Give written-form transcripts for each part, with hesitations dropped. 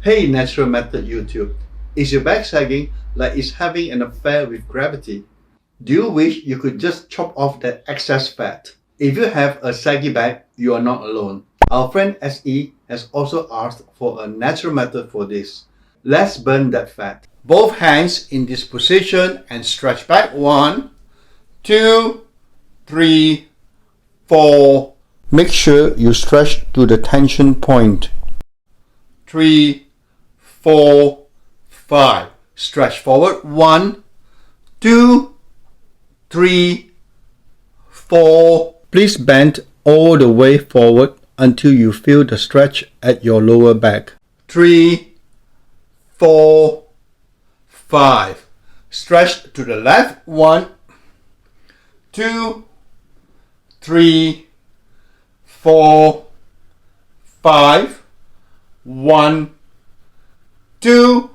Hey Natural Method YouTube, is your back sagging like it's having an affair with gravity? Do you wish you could just chop off that excess fat? If you have a saggy back, you are not alone. Our friend SE has also asked for a natural method for this. Let's burn that fat. Both hands in this position and stretch back. 1, 2, 3, 4. Make sure you stretch to the tension point. 3, 4, 5. Stretch forward. 1, 2, 3, 4. Please bend all the way forward until you feel the stretch at your lower back. 3, 4, 5. Stretch to the left. 1, 2, 3, 4, 5. 1, 2,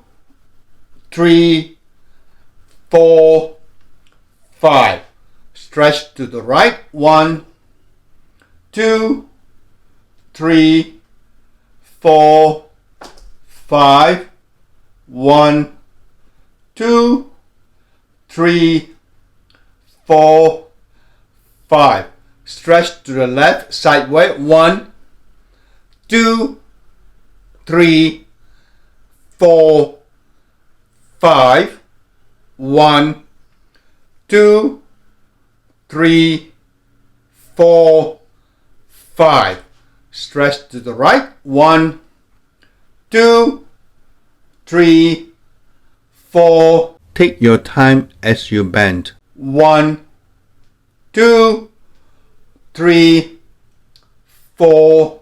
3, 4, 5. Stretch to the right. 1, 2, 3, 4, 5. 1, 2, 3, 4, 5. Stretch to the left sideways. 1, 2, 3, 4, 5. 1, 2, 3, 4, 5. Stretch to the right. 1, 2, 3, 4. Take your time as you bend. 1, 2, 3, 4,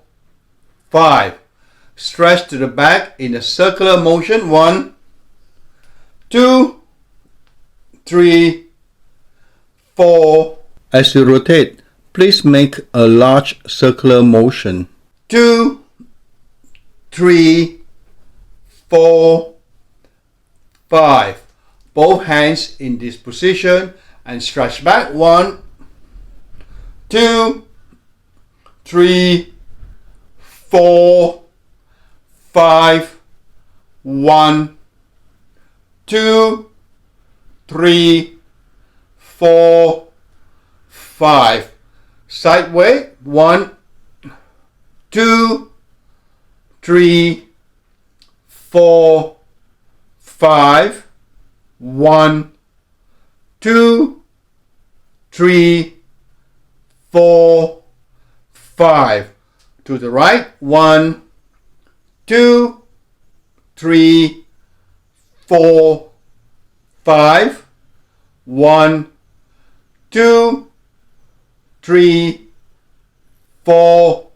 5. Stretch to the back in a circular motion. 1, 2, 3, 4. As you rotate, please make a large circular motion. 2, 3, 4, 5. Both hands in this position and stretch back. 1, 2, 3, 4, 5. 1, 2, 3, 4, 5. Sideways. 1, 2, 3, 4, 5. 1, 2, 3, 4, 5. To the right. 1, 2, 3, 4, 5. 1, 2, 3, 4,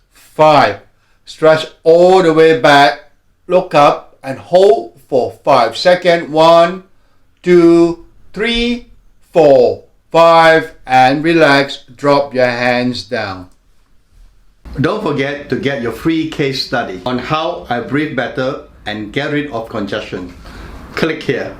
5. Stretch all the way back. Look up and hold for 5 seconds. 1, 2, 3, 4, 5. And relax. Drop your hands down. Don't forget to get your free case study on how I breathe better and get rid of congestion. Click here.